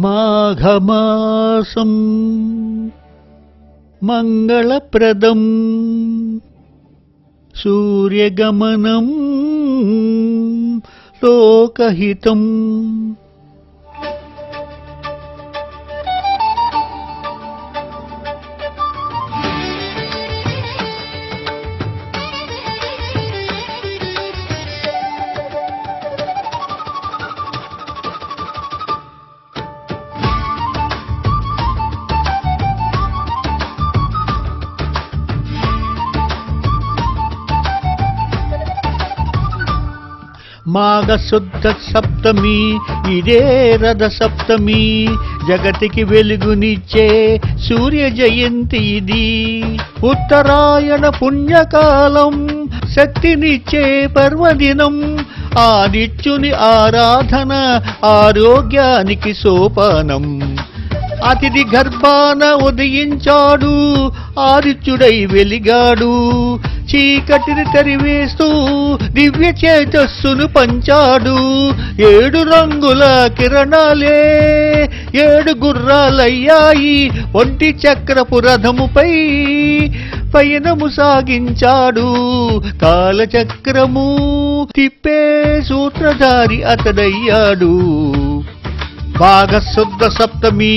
మాఘమాసం మంగళప్రదం సూర్యగమనం లోకహితం. మాఘశుద్ధ సప్తమి ఇదే రథ సప్తమి, జగతికి వెలుగునిచ్చే సూర్య జయంతి ఇది. ఉత్తరాయణ పుణ్యకాలం, శక్తినిచ్చే పర్వదినం, ఆదిత్యుని ఆరాధన ఆరోగ్యానికి సోపానం. అతిథి గర్భాన ఉదయించాడు, ఆదిత్యుడై వెలిగాడు, చీకటిని తరివేస్తూ దివ్య చేతస్సును పంచాడు. 7 రంగుల కిరణాలే 7 గుర్రాలయ్యాయి, ఒంటి చక్రపు రథముపై పయనము సాగించాడు. కాలచక్రము తిప్పే సూత్రధారి అతడయ్యాడు. మాఘశుద్ధ సప్తమి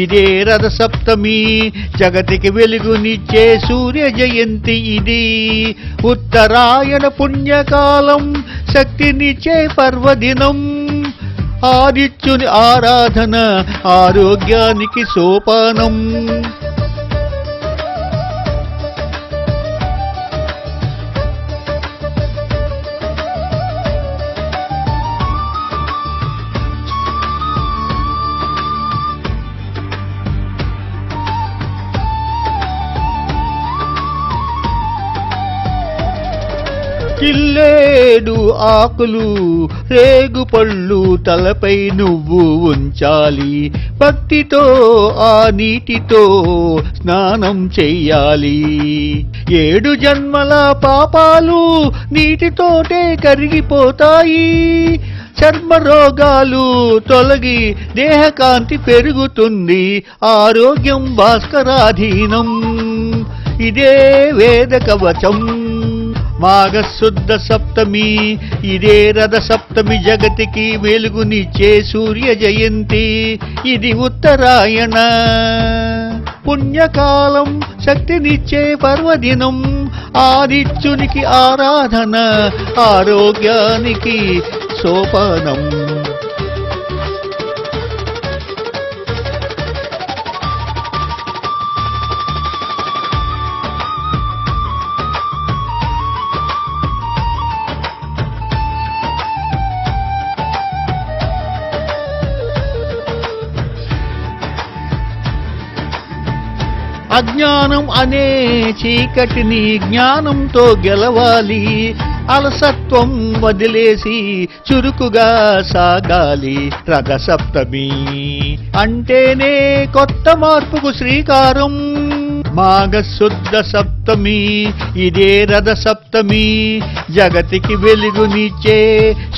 ఇదే రథ సప్తమి, జగతికి వెలుగునిచ్చే సూర్య జయంతి ఇది. ఉత్తరాయణ పుణ్యకాలం, శక్తినిచ్చే పర్వదినం, ఆదిత్యుని ఆరాధన ఆరోగ్యానికి సోపానం. చిల్లేడు ఆకులు రేగు పళ్ళు తలపై నువ్వు ఉంచాలి, భక్తితో ఆ నీటితో స్నానం చెయ్యాలి. 7 జన్మల పాపాలు నీటితోటే కరిగిపోతాయి, చర్మ రోగాలు తొలగి దేహకాంతి పెరుగుతుంది, ఆరోగ్యం భాస్కరాధీనం. ఇదే వేద కవచం. మాఘశుద్ధ సప్తమి ఇదే రథ సప్తమి, జగతికి వెలుగునిచ్చే సూర్య జయంతి ఇది. ఉత్తరాయణ పుణ్యకాలం, శక్తినిచ్చే పర్వదినం, ఆదిత్యునికి ఆరాధన ఆరోగ్యానికి సోపానం. అజ్ఞానం అనే చీకటిని జ్ఞానంతో గెలవాలి, అలసత్వం వదిలేసి చురుకుగా సాగాలి. రథ సప్తమి అంటేనే కొత్త మార్పుకు శ్రీకారం. మాఘశుద్ధ సప్తమి ఇదే రథ సప్తమి, జగతికి వెలుగునిచ్చే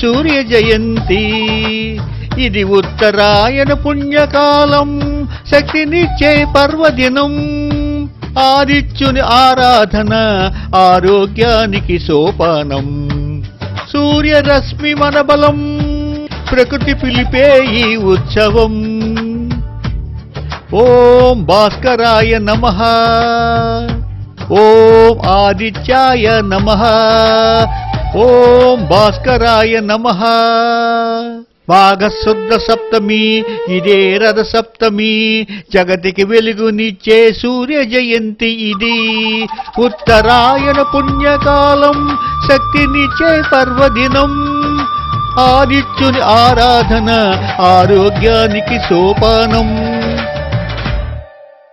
సూర్య జయంతి ఇది. ఉత్తరాయణ పుణ్యకాలం, శక్తినిచ్చే పర్వదినం, ఆదిత్యుని ఆరాధన ఆరోగ్యానికి సోపానం. సూర్యరశ్మి మన బలం, ప్రకృతి పిలిపే ఈ ఉత్సవం. ఓం భాస్కరాయ నమః, ఓం ఆదిత్యాయ నమః, ఓం భాస్కరాయ నమః. మాఘశుద్ధ సప్తమి ఇదే రథ సప్తమి, జగతికి వెలుగునిచ్చే సూర్య జయంతి ఇది. ఉత్తరాయణ పుణ్యకాలం, శక్తినిచ్చే పర్వదినం, ఆదిత్యుని ఆరాధన ఆరోగ్యానికి సోపానం.